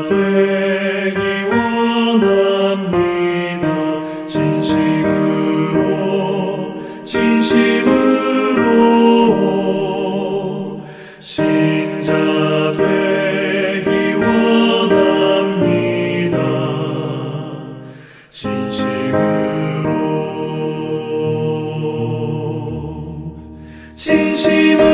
되기 원합니다. 진심으로 신자 되기 원합니다. 진심으로 신자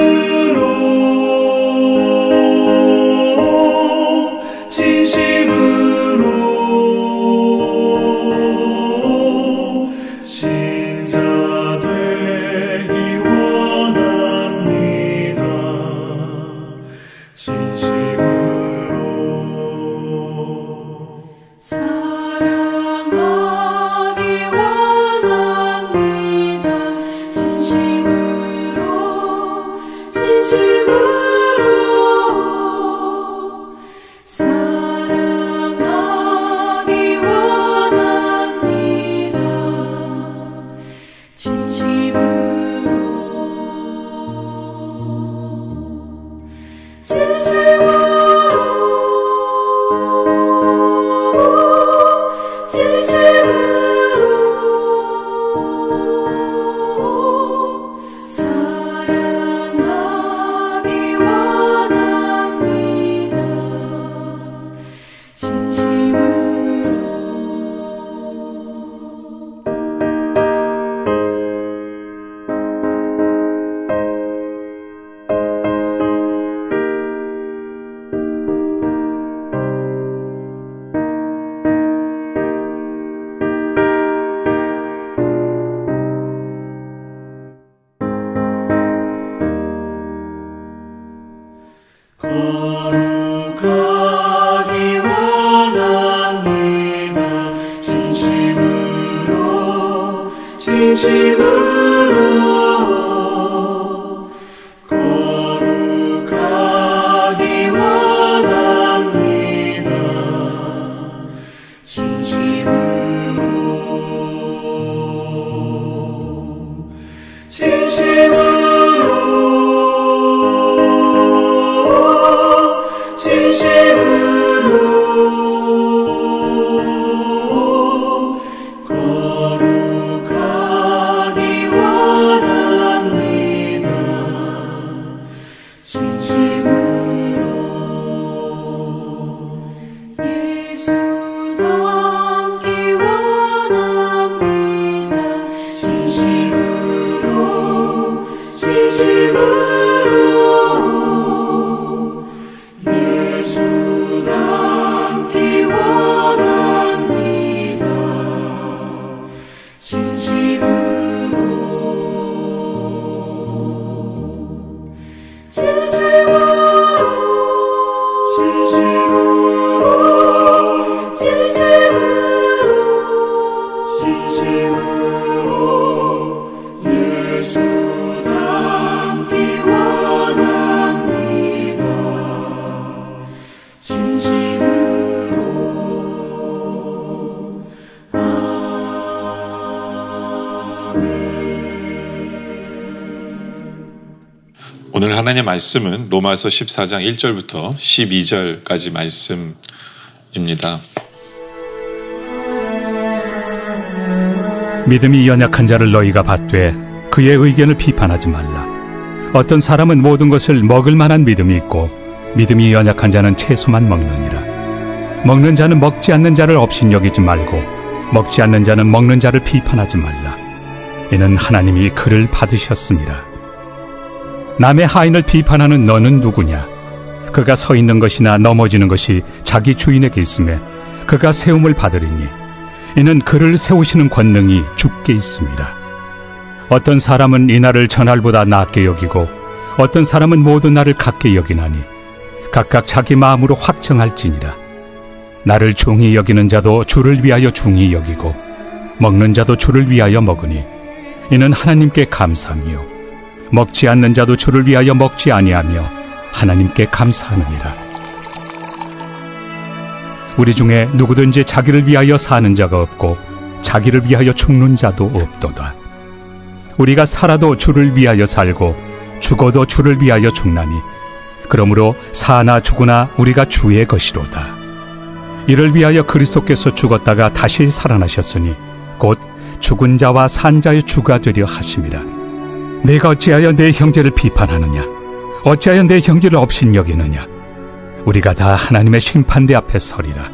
되기 원합니다. 진심으로 사랑하기 원합니다. 진심으로 사랑하기 원합니다. 거룩하기 원합니다. 진심으로 거룩하기 원합니다. 예수 닮기 원합니다. 진심으로 예수 닮기 원합니다. 진심으로 예수 닮기 원합니다. 진심으로 오늘 하나님의 말씀은 로마서 14장 1절부터 12절까지 말씀입니다. 믿음이 연약한 자를 너희가 받되 그의 의견을 비판하지 말라. 어떤 사람은 모든 것을 먹을 만한 믿음이 있고 믿음이 연약한 자는 채소만 먹느니라. 먹는 자는 먹지 않는 자를 업신여기지 말고 먹지 않는 자는 먹는 자를 비판하지 말라. 이는 하나님이 그를 받으셨습니다. 남의 하인을 비판하는 너는 누구냐? 그가 서 있는 것이나 넘어지는 것이 자기 주인에게 있음에 그가 세움을 받으리니 이는 그를 세우시는 권능이 주께 있습니다. 어떤 사람은 이 날을 전날보다 낮게 여기고 어떤 사람은 모든 날을 같게 여기나니 각각 자기 마음으로 확정할지니라. 나를 중히 여기는 자도 주를 위하여 중히 여기고 먹는 자도 주를 위하여 먹으니 이는 하나님께 감사하며 먹지 않는 자도 주를 위하여 먹지 아니하며 하나님께 감사하느니라. 우리 중에 누구든지 자기를 위하여 사는 자가 없고 자기를 위하여 죽는 자도 없도다. 우리가 살아도 주를 위하여 살고 죽어도 주를 위하여 죽나니 그러므로 사나 죽으나 우리가 주의 것이로다. 이를 위하여 그리스도께서 죽었다가 다시 살아나셨으니 곧 죽은 자와 산 자의 주가 되려 하심이라. 내가 어찌하여 내 형제를 비판하느냐? 어찌하여 내 형제를 업신여기느냐? 우리가 다 하나님의 심판대 앞에 서리라.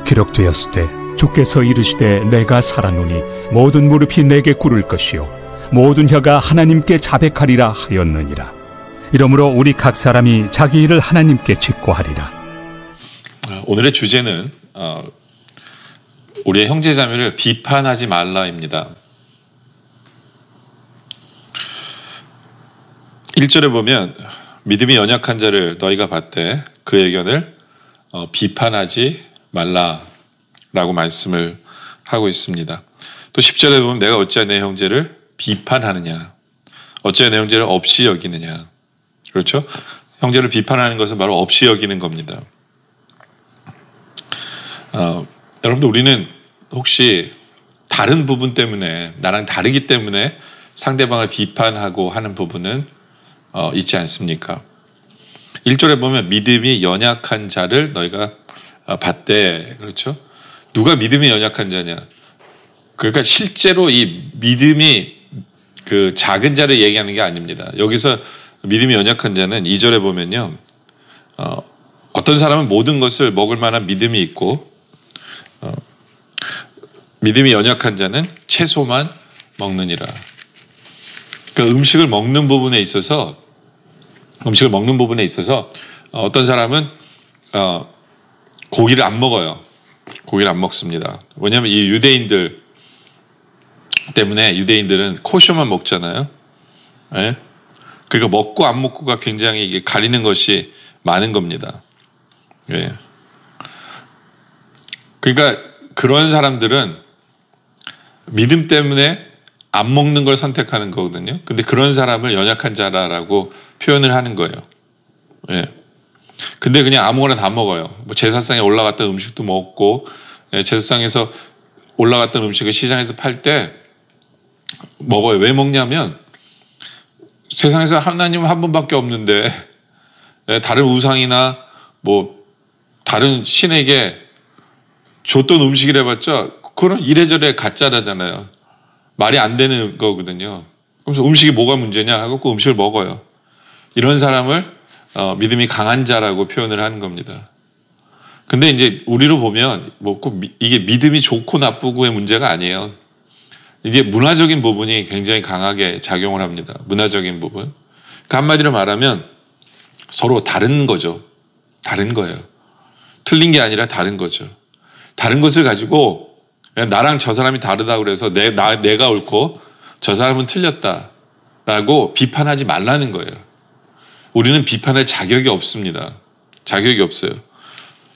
기록되었으되 주께서 이르시되 내가 살았노니 모든 무릎이 내게 꿇을 것이요 모든 혀가 하나님께 자백하리라 하였느니라. 이러므로 우리 각 사람이 자기 일을 하나님께 직고하리라. 오늘의 주제는 우리의 형제자매를 비판하지 말라입니다. 1절에 보면 믿음이 연약한 자를 너희가 받되 그 의견을 비판하지 말라라고 말씀을 하고 있습니다. 또 10절에 보면 내가 어찌하여 내 형제를 비판하느냐, 어찌하여 내 형제를 없이 여기느냐. 그렇죠? 형제를 비판하는 것은 바로 없이 여기는 겁니다. 여러분들, 우리는 혹시 다른 부분 때문에, 나랑 다르기 때문에 상대방을 비판하고 하는 부분은 있지 않습니까? 1절에 보면 믿음이 연약한 자를 너희가 받되, 그렇죠? 누가 믿음이 연약한 자냐? 그러니까 실제로 이 믿음이 그 작은 자를 얘기하는 게 아닙니다. 여기서 믿음이 연약한 자는 2절에 보면요, 어떤 사람은 모든 것을 먹을 만한 믿음이 있고, 믿음이 연약한 자는 채소만 먹느니라. 그러니까 음식을 먹는 부분에 있어서 어떤 사람은 고기를 안 먹어요. 고기를 안 먹습니다. 왜냐하면 이 유대인들 때문에, 유대인들은 코셔만 먹잖아요. 네? 그러니까 먹고 안 먹고가 굉장히 이게 가리는 것이 많은 겁니다. 네. 그러니까 그런 사람들은 믿음 때문에 안 먹는 걸 선택하는 거거든요. 근데 그런 사람을 연약한 자라고 표현을 하는 거예요. 예. 근데 그냥 아무거나 다 먹어요. 뭐 제사상에 올라갔던 음식도 먹고, 제사상에서 올라갔던 음식을 시장에서 팔 때 먹어요. 왜 먹냐면 세상에서 하나님은 한 분밖에 없는데 다른 우상이나 뭐 다른 신에게 줬던 음식이라 해봤자 그건 이래저래 가짜라잖아요. 말이 안 되는 거거든요. 그래서 음식이 뭐가 문제냐 하고 그 음식을 먹어요. 이런 사람을 믿음이 강한 자라고 표현을 하는 겁니다. 근데 이제 우리로 보면 뭐 꼭 이게 믿음이 좋고 나쁘고의 문제가 아니에요. 이게 문화적인 부분이 굉장히 강하게 작용을 합니다. 문화적인 부분. 그러니까 한마디로 말하면 서로 다른 거죠. 다른 거예요. 틀린 게 아니라 다른 거죠. 다른 것을 가지고 나랑 저 사람이 다르다고 그래서 내가 옳고 저 사람은 틀렸다라고 비판하지 말라는 거예요. 우리는 비판할 자격이 없습니다. 자격이 없어요.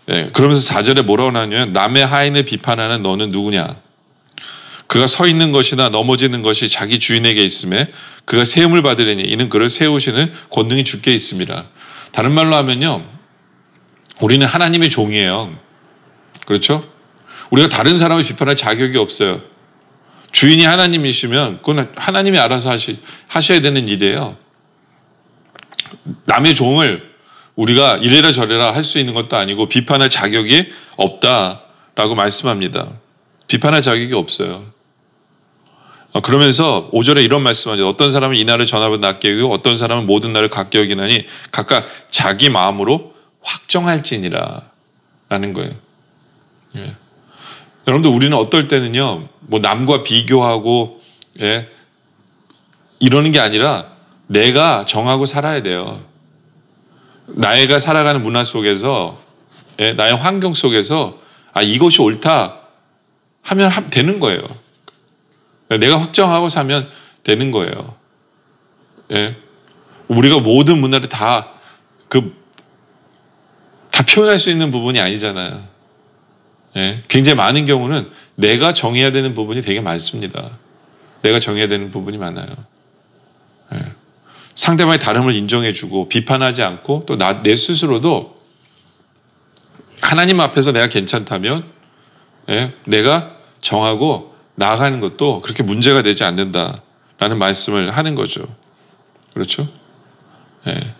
네, 그러면서 4절에 뭐라고 나오냐면 남의 하인을 비판하는 너는 누구냐? 그가 서 있는 것이나 넘어지는 것이 자기 주인에게 있음에 그가 세움을 받으려니 이는 그를 세우시는 권능이 주께 있습니다. 다른 말로 하면요, 우리는 하나님의 종이에요. 그렇죠? 우리가 다른 사람을 비판할 자격이 없어요. 주인이 하나님이시면 그건 하나님이 알아서 하셔야 되는 일이에요. 남의 종을 우리가 이래라 저래라 할 수 있는 것도 아니고 비판할 자격이 없다라고 말씀합니다. 비판할 자격이 없어요. 그러면서 5절에 이런 말씀하죠. 어떤 사람은 이 날을 전하보다 낮게 여기고 어떤 사람은 모든 날을 같게 여기나니 각각 자기 마음으로 확정할지니라 라는 거예요. 예. 여러분들, 우리는 어떨 때는요, 뭐 남과 비교하고, 예, 이러는 게 아니라 내가 정하고 살아야 돼요. 나이가 살아가는 문화 속에서, 예, 나의 환경 속에서 이것이 옳다 하면 되는 거예요. 내가 확정하고 사면 되는 거예요. 예. 우리가 모든 문화를 다 표현할 수 있는 부분이 아니잖아요. 예. 굉장히 많은 경우는 내가 정해야 되는 부분이 되게 많습니다. 내가 정해야 되는 부분이 많아요. 예. 상대방의 다름을 인정해주고 비판하지 않고 또 내 스스로도 하나님 앞에서 내가 괜찮다면, 예, 내가 정하고 나아가는 것도 그렇게 문제가 되지 않는다라는 말씀을 하는 거죠. 그렇죠? 예.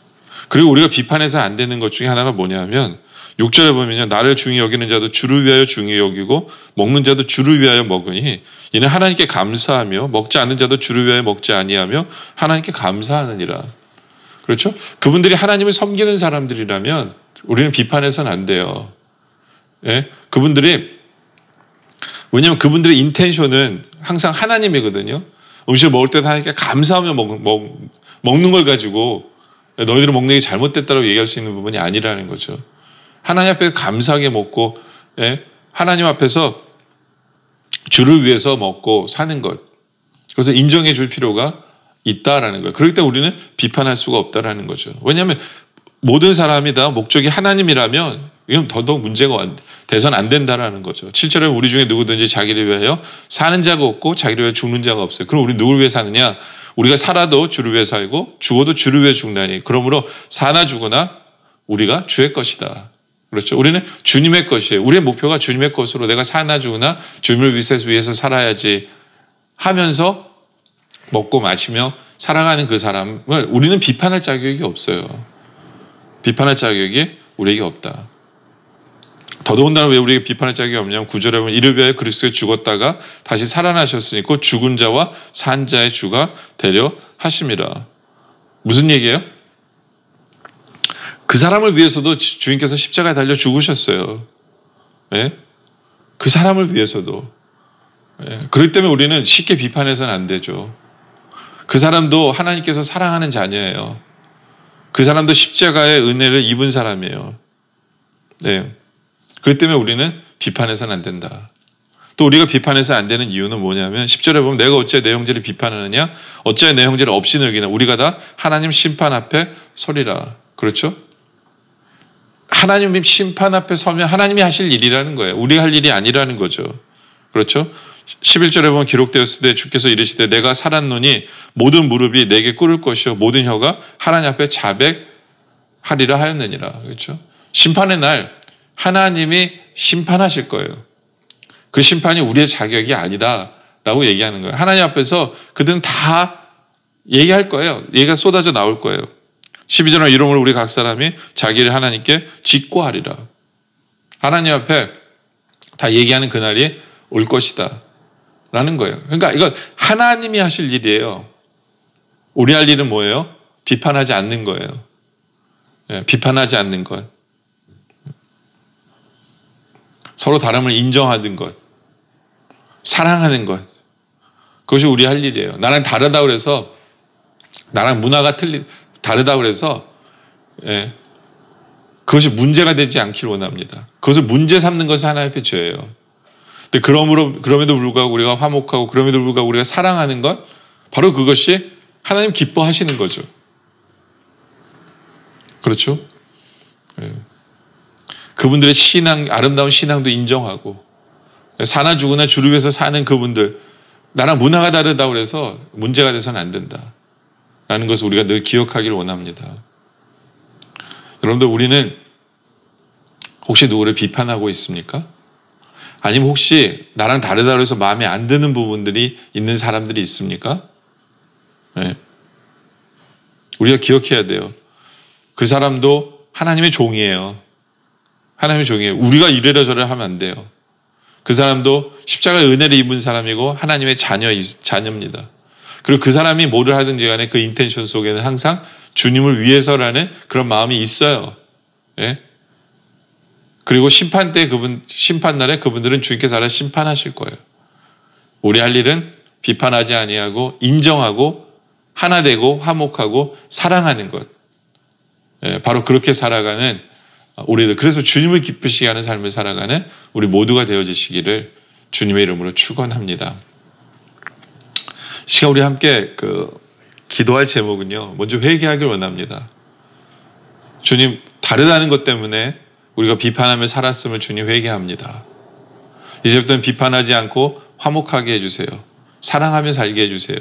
그리고 우리가 비판해서 안 되는 것 중에 하나가 뭐냐면 6절에 보면요. 나를 중히 여기는 자도 주를 위하여 중히 여기고 먹는 자도 주를 위하여 먹으니 이는 하나님께 감사하며 먹지 않는 자도 주를 위하여 먹지 아니하며 하나님께 감사하느니라. 그렇죠? 그분들이 하나님을 섬기는 사람들이라면 우리는 비판해서는 안 돼요. 예? 왜냐하면 그분들의 인텐션은 항상 하나님이거든요. 음식을 먹을 때도 하나님께 감사하며 먹는 걸 가지고 너희들은 먹는 게 잘못됐다고 얘기할 수 있는 부분이 아니라는 거죠. 하나님 앞에 감사하게 먹고, 예? 하나님 앞에서 주를 위해서 먹고 사는 것. 그래서 인정해 줄 필요가 있다라는 거예요. 그럴 때 우리는 비판할 수가 없다라는 거죠. 왜냐하면 모든 사람이 다 목적이 하나님이라면 이건 더더욱 문제가 돼서는 안 된다라는 거죠. 7절에 우리 중에 누구든지 자기를 위하여 사는 자가 없고 자기를 위하여 죽는 자가 없어요. 그럼 우리 누구를 위해 사느냐? 우리가 살아도 주를 위해 살고 죽어도 주를 위해 죽나니. 그러므로 사나 죽으나 우리가 주의 것이다. 그렇죠. 우리는 주님의 것이에요. 우리의 목표가 주님의 것으로 내가 사나 죽으나 주님을 위해서 살아야지 하면서 먹고 마시며 살아가는 그 사람을 우리는 비판할 자격이 없어요. 비판할 자격이 우리에게 없다. 더더군다나 왜 우리에게 비판할 자격이 없냐면 9절에 보면 이를 위하여 그리스도에 죽었다가 다시 살아나셨으니 곧 죽은 자와 산 자의 주가 되려 하심이라. 무슨 얘기예요? 그 사람을 위해서도 주님께서 십자가에 달려 죽으셨어요. 예? 그 사람을 위해서도. 예? 그렇기 때문에 우리는 쉽게 비판해서는 안 되죠. 그 사람도 하나님께서 사랑하는 자녀예요. 그 사람도 십자가의 은혜를 입은 사람이에요. 네. 그렇기 때문에 우리는 비판해서는 안 된다. 또 우리가 비판해서 안 되는 이유는 뭐냐면 10절에 보면 내가 어찌 내 형제를 비판하느냐? 어찌 내 형제를 없이 여기나? 우리가 다 하나님 심판 앞에 서리라. 그렇죠? 하나님 심판 앞에 서면 하나님이 하실 일이라는 거예요. 우리가 할 일이 아니라는 거죠. 그렇죠? 11절에 보면 기록되었을 때 주께서 이르시되 내가 살았노니 모든 무릎이 내게 꿇을 것이요 모든 혀가 하나님 앞에 자백하리라 하였느니라. 그렇죠? 심판의 날 하나님이 심판하실 거예요. 그 심판이 우리의 자격이 아니다라고 얘기하는 거예요. 하나님 앞에서 그들은 다 얘기할 거예요. 얘기가 쏟아져 나올 거예요. 12절에 이러므로 우리 각 사람이 자기를 하나님께 직고하리라. 하나님 앞에 다 얘기하는 그날이 올 것이다 라는 거예요. 그러니까 이건 하나님이 하실 일이에요. 우리 할 일은 뭐예요? 비판하지 않는 거예요. 예, 비판하지 않는 것. 서로 다름을 인정하는 것. 사랑하는 것. 그것이 우리 할 일이에요. 나랑 다르다고 그래서 나랑 문화가 다르다고 그래서 예, 그것이 문제가 되지 않길 원합니다. 그것을 문제 삼는 것이 하나님 앞에 죄예요. 근데 그럼에도 불구하고 우리가 화목하고 그럼에도 불구하고 우리가 사랑하는 것 바로 그것이 하나님 기뻐하시는 거죠. 그렇죠? 예. 그분들의 신앙, 아름다운 신앙도 인정하고 사나 죽으나 주를 위해서 사는 그분들 나랑 문화가 다르다고 해서 문제가 돼서는 안 된다 라는 것을 우리가 늘 기억하기를 원합니다. 여러분들 우리는 혹시 누구를 비판하고 있습니까? 아니면 혹시 나랑 다르다고 해서 마음에 안 드는 부분들이 있는 사람들이 있습니까? 네. 우리가 기억해야 돼요. 그 사람도 하나님의 종이에요. 하나님의 종이에요. 우리가 이래라 저래라 하면 안 돼요. 그 사람도 십자가의 은혜를 입은 사람이고 하나님의 자녀입니다. 그리고 그 사람이 뭐를 하든지 간에 그 인텐션 속에는 항상 주님을 위해서라는 그런 마음이 있어요. 예? 그리고 심판날에 그분들은 주님께서 알아서 심판하실 거예요. 우리 할 일은 비판하지 아니하고 인정하고 하나 되고 화목하고 사랑하는 것. 예, 바로 그렇게 살아가는 우리들. 그래서 주님을 기쁘시게 하는 삶을 살아가는 우리 모두가 되어지시기를 주님의 이름으로 축원합니다. 시간 우리 함께 기도할 제목은요. 먼저 회개하길 원합니다. 주님 다르다는 것 때문에 우리가 비판하며 살았음을 주님 회개합니다. 이제부터는 비판하지 않고 화목하게 해주세요. 사랑하며 살게 해주세요.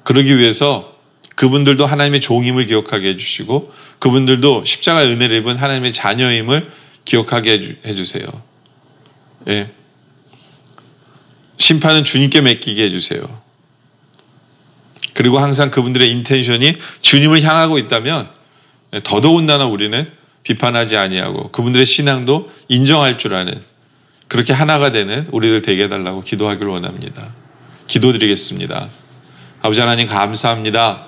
그러기 위해서 그분들도 하나님의 종임을 기억하게 해주시고 그분들도 십자가의 은혜를 입은 하나님의 자녀임을 기억하게 해주세요. 예. 심판은 주님께 맡기게 해주세요. 그리고 항상 그분들의 인텐션이 주님을 향하고 있다면 더더군다나 우리는 비판하지 아니하고 그분들의 신앙도 인정할 줄 아는 그렇게 하나가 되는 우리들 되게 해달라고 기도하기를 원합니다. 기도드리겠습니다. 아버지 하나님 감사합니다.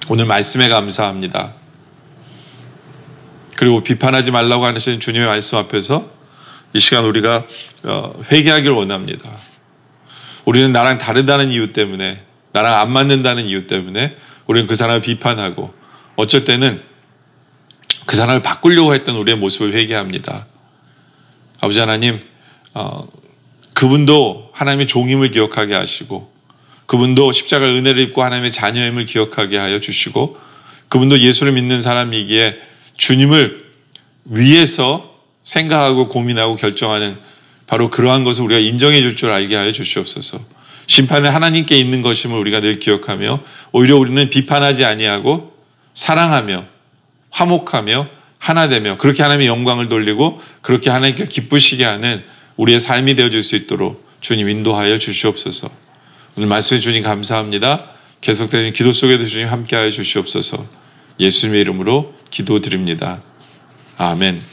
오늘 말씀에 감사합니다. 그리고 비판하지 말라고 하시는 주님의 말씀 앞에서 이 시간 우리가 회개하기를 원합니다. 우리는 나랑 다르다는 이유 때문에, 나랑 안 맞는다는 이유 때문에 우리는 그 사람을 비판하고 어쩔 때는 그 사람을 바꾸려고 했던 우리의 모습을 회개합니다. 아버지 하나님, 그분도 하나님의 종임을 기억하게 하시고 그분도 십자가 은혜를 입고 하나님의 자녀임을 기억하게 하여 주시고 그분도 예수를 믿는 사람이기에 주님을 위해서 생각하고 고민하고 결정하는 바로 그러한 것을 우리가 인정해 줄 줄 알게 하여 주시옵소서. 심판은 하나님께 있는 것임을 우리가 늘 기억하며 오히려 우리는 비판하지 아니하고 사랑하며 화목하며 하나 되며 그렇게 하나님의 영광을 돌리고 그렇게 하나님께 기쁘시게 하는 우리의 삶이 되어질 수 있도록 주님 인도하여 주시옵소서. 오늘 말씀해 주님 감사합니다. 계속되는 기도 속에도 주님 함께하여 주시옵소서. 예수님의 이름으로 기도드립니다. 아멘.